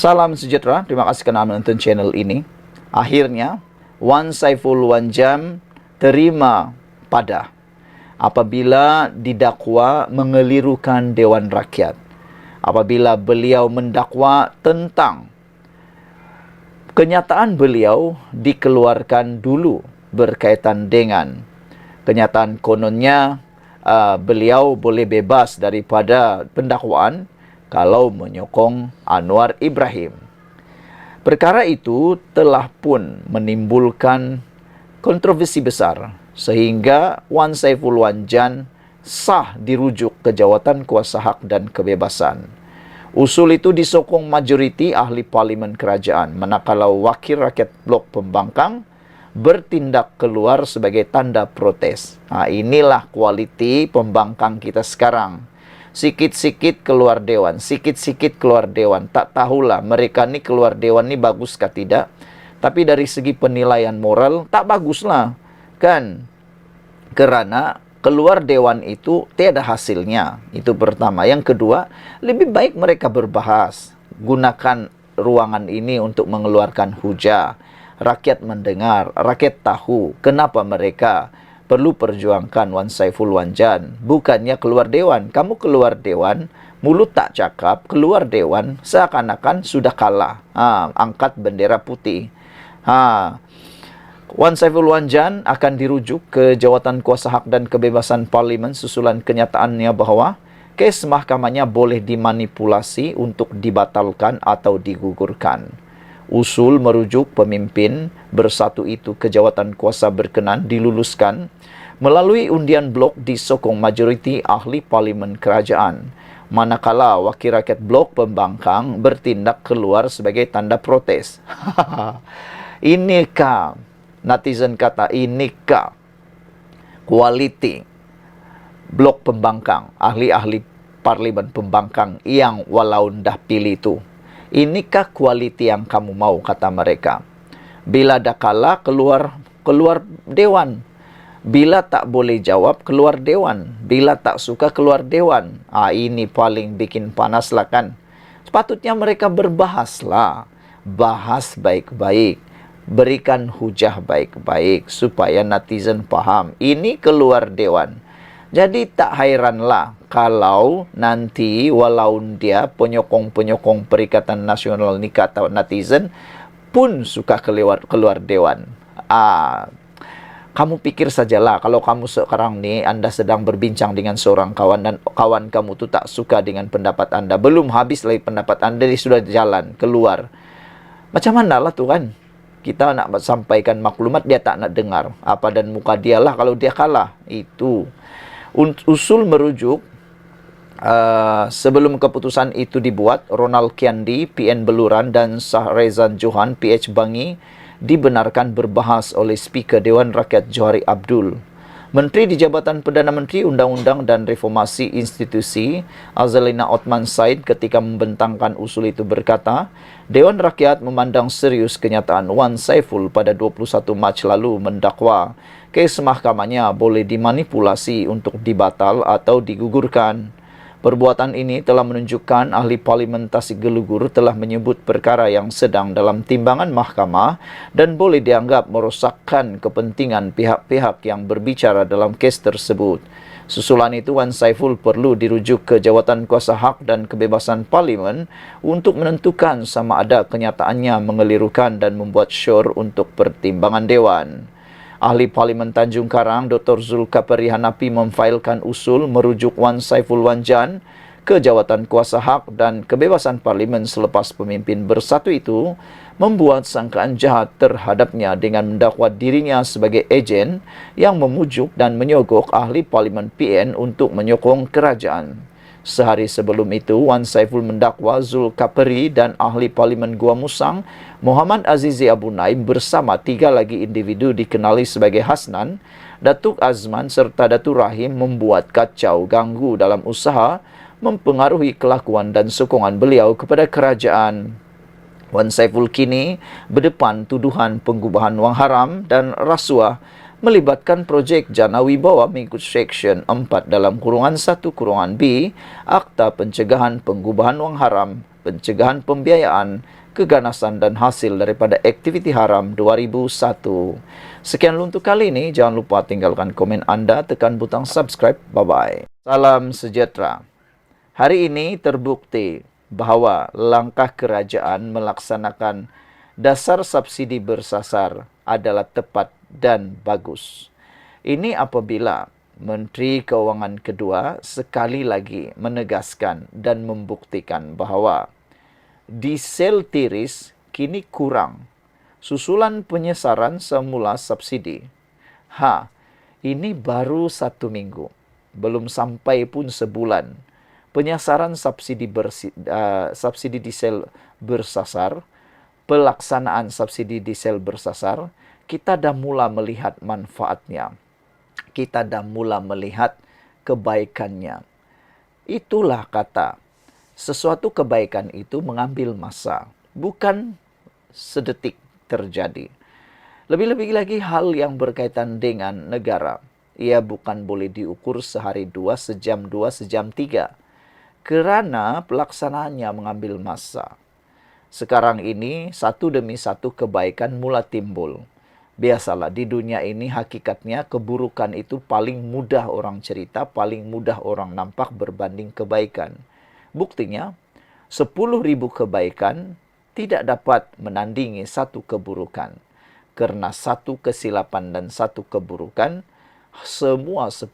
Salam sejahtera, terima kasih kerana menonton channel ini. Akhirnya, Wan Saiful Wanjan terima pada apabila didakwa mengelirukan Dewan Rakyat. Apabila beliau mendakwa tentang kenyataan beliau dikeluarkan dulu berkaitan dengan kenyataan kononnya beliau boleh bebas daripada pendakwaan kalau menyokong Anwar Ibrahim. Perkara itu telah pun menimbulkan kontroversi besar sehingga Wan Saiful Wanjan sah dirujuk ke Jawatan Kuasa Hak dan Kebebasan. Usul itu disokong majoriti ahli parlimen kerajaan, manakala wakil rakyat blok pembangkang bertindak keluar sebagai tanda protes. Inilah kualiti pembangkang kita sekarang. Sikit-sikit keluar dewan, sikit-sikit keluar dewan. Tak tahulah mereka ni keluar dewan ni bagus kah tidak. Tapi dari segi penilaian moral, tak baguslah. Kan? Kerana keluar dewan itu tiada hasilnya. Itu pertama. Yang kedua, lebih baik mereka berbahas. Gunakan ruangan ini untuk mengeluarkan hujah. Rakyat mendengar, rakyat tahu kenapa mereka perlu perjuangkan Wan Saiful Wanjan. Bukannya keluar dewan. Kamu keluar dewan, mulut tak cakap, keluar dewan, seakan-akan sudah kalah. Angkat bendera putih. Wan Saiful Wanjan akan dirujuk ke Jawatan Kuasa Hak dan Kebebasan Parlimen susulan kenyataannya bahawa kes mahkamahnya boleh dimanipulasi untuk dibatalkan atau digugurkan. Usul merujuk pemimpin bersatu itu ke jawatan kuasa berkenan diluluskan melalui undian blok disokong majoriti ahli parlimen kerajaan, manakala wakil rakyat blok pembangkang bertindak keluar sebagai tanda protes. Inikah, netizen kata, inikah kualiti blok pembangkang, ahli-ahli parlimen pembangkang yang walau dah pilih itu? Inikah kualiti yang kamu mau, kata mereka. Bila dah kalah, keluar dewan. Bila tak boleh jawab, keluar dewan. Bila tak suka, keluar dewan. Ini paling bikin panas lah kan. Sepatutnya mereka berbahaslah. Bahas baik-baik. Berikan hujah baik-baik supaya netizen faham. Ini keluar dewan. Jadi tak hairanlah kalau nanti walau dia penyokong-penyokong Perikatan Nasional ni kata netizen pun suka keluar dewan. Kamu pikir sajalah kalau kamu sekarang ni anda sedang berbincang dengan seorang kawan dan kawan kamu tu tak suka dengan pendapat anda. Belum habis lagi pendapat anda, dia sudah jalan keluar. Macam mana lah tu kan? Kita nak sampaikan maklumat, dia tak nak dengar. Apa dan muka dia lah kalau dia kalah. Itu. Usul merujuk sebelum keputusan itu dibuat, Ronald Kiandi, PN Beluran dan Sahrizan Johan, PH Bangi dibenarkan berbahas oleh Speaker Dewan Rakyat Johari Abdul. Menteri di Jabatan Perdana Menteri Undang-Undang dan Reformasi Institusi Azalina Othman Said ketika membentangkan usul itu berkata, Dewan Rakyat memandang serius kenyataan Wan Saiful pada 21 Mac lalu mendakwa kes mahkamahnya boleh dimanipulasi untuk dibatal atau digugurkan. Perbuatan ini telah menunjukkan ahli parlimen Tasik Gelugur telah menyebut perkara yang sedang dalam timbangan mahkamah dan boleh dianggap merosakkan kepentingan pihak-pihak yang berbicara dalam kes tersebut. Susulan itu, Wan Saiful perlu dirujuk ke Jawatan Kuasa Hak dan Kebebasan Parlimen untuk menentukan sama ada kenyataannya mengelirukan dan membuat syur untuk pertimbangan Dewan. Ahli Parlimen Tanjung Karang, Dr. Zulkapari Hanapi memfailkan usul merujuk Wan Saiful Wanjan ke Jawatan Kuasa Hak dan Kebebasan Parlimen selepas pemimpin bersatu itu membuat sangkaan jahat terhadapnya dengan mendakwa dirinya sebagai ejen yang memujuk dan menyogok ahli Parlimen PN untuk menyokong kerajaan. Sehari sebelum itu, Wan Saiful mendakwa Zulkapari dan ahli Parlimen Gua Musang, Muhammad Azizi Abu Naim bersama 3 lagi individu dikenali sebagai Hasnan, Datuk Azman serta Datuk Rahim membuat kacau ganggu dalam usaha mempengaruhi kelakuan dan sokongan beliau kepada kerajaan. Wan Saiful kini berdepan tuduhan pengubahan wang haram dan rasuah melibatkan projek Jana Wibawa mengikut Seksyen 4 dalam kurungan 1 kurungan B Akta Pencegahan Pengubahan Wang Haram pencegahan pembiayaan, keganasan dan hasil daripada aktiviti haram 2001. Sekian untuk kali ini. Jangan lupa tinggalkan komen anda, tekan butang subscribe. Bye-bye. Salam sejahtera. Hari ini terbukti bahawa langkah kerajaan melaksanakan dasar subsidi bersasar adalah tepat dan bagus. Ini apabila Menteri Keuangan kedua sekali lagi menegaskan dan membuktikan bahawa diesel tiris kini kurang. Susulan penyesaran semula subsidi. Ini baru 1 minggu. Belum sampai pun sebulan. Penyesaran subsidi diesel bersasar, pelaksanaan subsidi diesel bersasar, kita dah mula melihat manfaatnya. Kita dah mula melihat kebaikannya. Itulah kata, sesuatu kebaikan itu mengambil masa, bukan sedetik terjadi. Lebih-lebih lagi hal yang berkaitan dengan negara. Ia bukan boleh diukur sehari 2, sejam 2, sejam 3. Kerana pelaksanaannya mengambil masa. Sekarang ini satu demi satu kebaikan mula timbul. Biasalah di dunia ini hakikatnya keburukan itu paling mudah orang cerita, paling mudah orang nampak berbanding kebaikan. Buktinya, 10.000 kebaikan tidak dapat menandingi satu keburukan. Kerana satu kesilapan dan satu keburukan, semua 10.000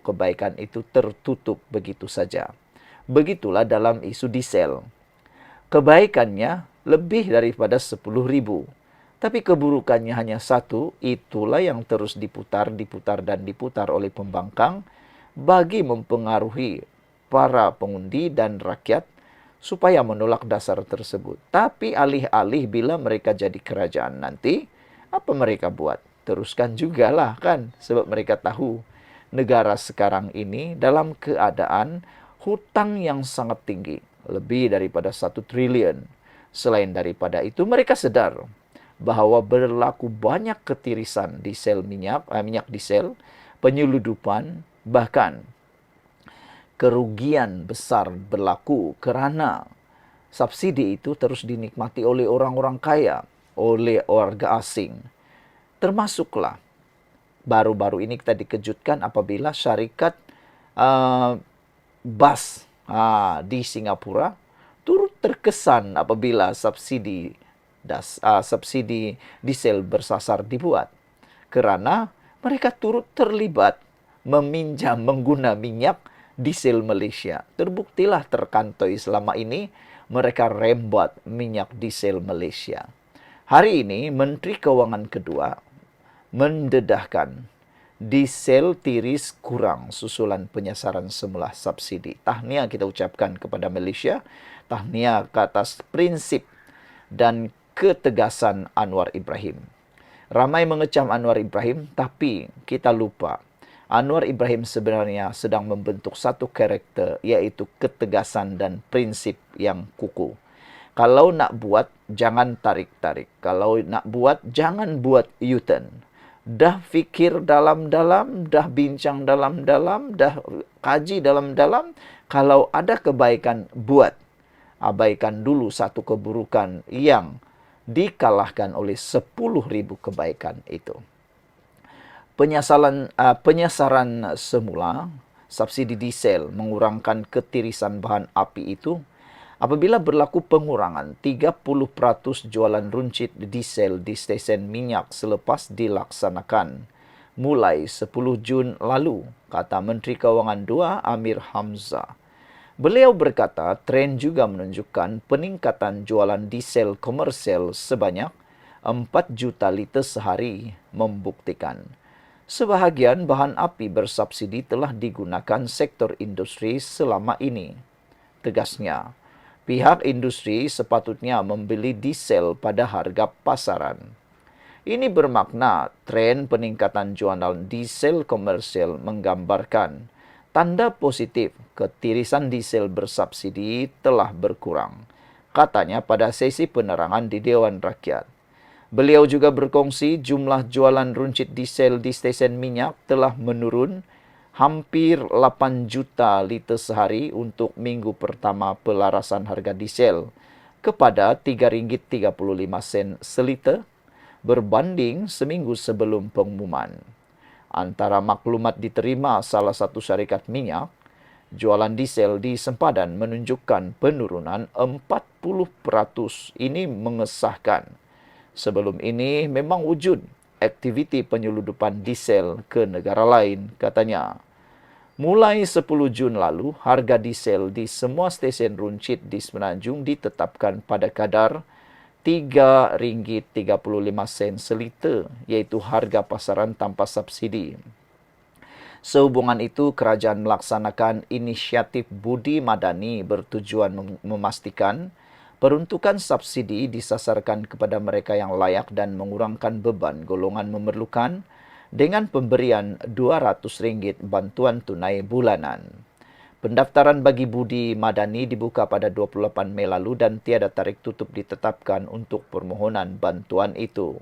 kebaikan itu tertutup begitu saja. Begitulah dalam isu diesel. Kebaikannya lebih daripada 10.000. Tapi keburukannya hanya satu, itulah yang terus diputar dan diputar oleh pembangkang bagi mempengaruhi para pengundi dan rakyat supaya menolak dasar tersebut. Tapi alih-alih bila mereka jadi kerajaan nanti, apa mereka buat? Teruskan jugalah kan, sebab mereka tahu negara sekarang ini dalam keadaan hutang yang sangat tinggi, lebih daripada 1 triliun. Selain daripada itu, mereka sedar bahawa berlaku banyak ketirisan minyak diesel, penyeludupan, bahkan kerugian besar berlaku kerana subsidi itu terus dinikmati oleh orang-orang kaya, oleh warga asing. Termasuklah baru-baru ini kita dikejutkan apabila syarikat bas di Singapura turut terkesan apabila subsidi diesel bersasar dibuat. Kerana mereka turut terlibat meminjam mengguna minyak diesel Malaysia. Terbuktilah terkantoi selama ini mereka rembat minyak diesel Malaysia. Hari ini Menteri Keuangan kedua mendedahkan diesel tiris kurang susulan penyesaran semula subsidi. Tahniah kita ucapkan kepada Malaysia. Tahniah ke atas prinsip dan ketegasan Anwar Ibrahim. Ramai mengecam Anwar Ibrahim, tapi kita lupa Anwar Ibrahim sebenarnya sedang membentuk satu karakter, iaitu ketegasan dan prinsip yang kukuh. Kalau nak buat, jangan tarik-tarik. Kalau nak buat, jangan buat U-turn. Dah fikir dalam-dalam, dah bincang dalam-dalam, dah kaji dalam-dalam. Kalau ada kebaikan, buat. Abaikan dulu satu keburukan yang dikalahkan oleh 10.000 kebaikan itu. Penyesaran semula, subsidi diesel mengurangkan ketirisan bahan api itu, apabila berlaku pengurangan 30% jualan runcit diesel di stesen minyak selepas dilaksanakan mulai 10 Jun lalu, kata Menteri Keuangan II Amir Hamzah. Beliau berkata, tren juga menunjukkan peningkatan jualan diesel komersial sebanyak 4 juta liter sehari, membuktikan sebahagian bahan api bersubsidi telah digunakan sektor industri selama ini. Tegasnya, pihak industri sepatutnya membeli diesel pada harga pasaran. Ini bermakna tren peningkatan jualan diesel komersial menggambarkan tanda positif ketirisan diesel bersubsidi telah berkurang, katanya pada sesi penerangan di Dewan Rakyat. Beliau juga berkongsi jumlah jualan runcit diesel di stesen minyak telah menurun hampir 8 juta liter sehari untuk minggu pertama pelarasan harga diesel kepada RM3.35 seliter berbanding seminggu sebelum pengumuman. Antara maklumat diterima salah satu syarikat minyak, jualan diesel di sempadan menunjukkan penurunan 40%. Ini mengesahkan. Sebelum ini memang wujud aktiviti penyeludupan diesel ke negara lain, katanya. Mulai 10 Jun lalu, harga diesel di semua stesen runcit di Semenanjung ditetapkan pada kadar RM3.35 seliter, iaitu harga pasaran tanpa subsidi. Sehubungan itu, kerajaan melaksanakan inisiatif budi madani bertujuan memastikan peruntukan subsidi disasarkan kepada mereka yang layak dan mengurangkan beban golongan memerlukan dengan pemberian RM200 bantuan tunai bulanan. Pendaftaran bagi budi madani dibuka pada 28 Mei lalu dan tiada tarikh tutup ditetapkan untuk permohonan bantuan itu.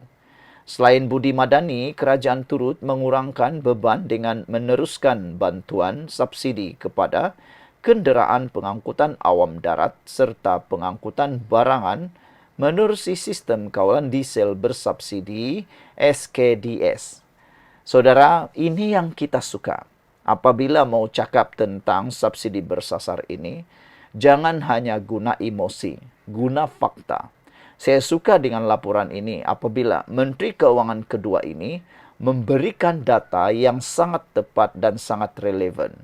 Selain budi madani, kerajaan turut mengurangkan beban dengan meneruskan bantuan subsidi kepada kenderaan pengangkutan awam darat serta pengangkutan barangan menerusi sistem kawalan diesel bersubsidi SKDS. Saudara, ini yang kita suka. Apabila mau cakap tentang subsidi bersasar ini, jangan hanya guna emosi, guna fakta. Saya suka dengan laporan ini apabila Menteri Keuangan kedua ini memberikan data yang sangat tepat dan sangat relevan.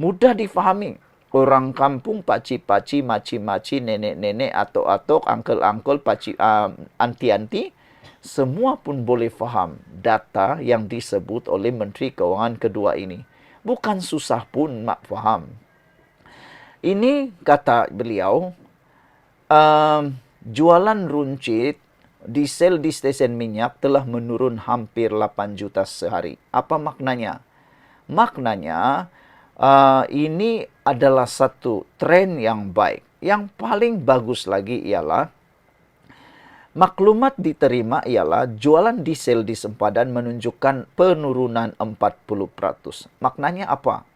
Mudah difahami. Orang kampung, paci-paci, maci-maci, nenek-nenek, atok-atok, angkel-angkel, anti-anti, semua pun boleh faham data yang disebut oleh Menteri Keuangan kedua ini. Bukan susah pun nak faham. Ini kata beliau, jualan runcit diesel di stesen minyak telah menurun hampir 8 juta sehari. Apa maknanya? Maknanya ini adalah satu tren yang baik. Yang paling bagus lagi ialah maklumat diterima ialah jualan diesel di sempadan menunjukkan penurunan 40%. Maknanya apa?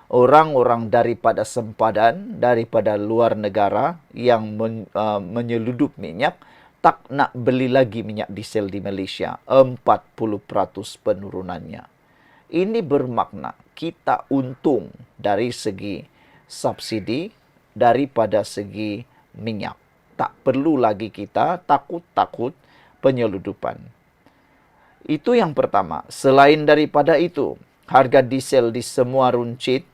Orang-orang daripada sempadan, daripada luar negara yang menyeludup minyak, tak nak beli lagi minyak diesel di Malaysia. 40% penurunannya. Ini bermakna kita untung dari segi subsidi daripada segi minyak. Tak perlu lagi kita takut-takut penyeludupan. Itu yang pertama. Selain daripada itu, harga diesel di semua runcit,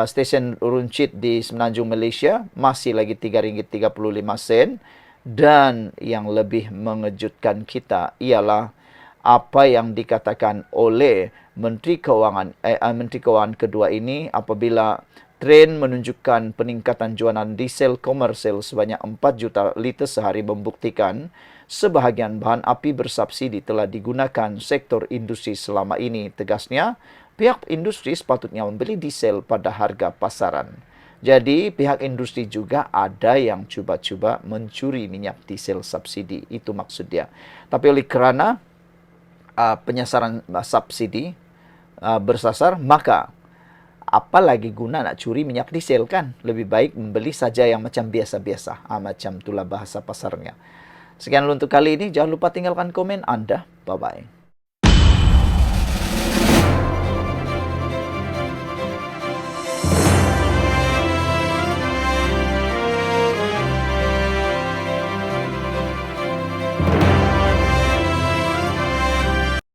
stesen runcit di Semenanjung Malaysia masih lagi RM3.35. Dan yang lebih mengejutkan kita ialah apa yang dikatakan oleh Menteri Keuangan kedua ini apabila tren menunjukkan peningkatan jualan diesel komersial sebanyak 4 juta liter sehari membuktikan sebahagian bahan api bersubsidi telah digunakan sektor industri selama ini. Tegasnya, pihak industri sepatutnya membeli diesel pada harga pasaran. Jadi, pihak industri juga ada yang cuba-cuba mencuri minyak diesel subsidi. Itu maksud dia. Tapi oleh kerana penyasaran subsidi bersasar, maka apa lagi guna nak curi minyak diesel kan? Lebih baik membeli saja yang macam biasa-biasa. Macam itulah bahasa pasarnya. Sekian untuk kali ini. Jangan lupa tinggalkan komen Anda. Bye-bye.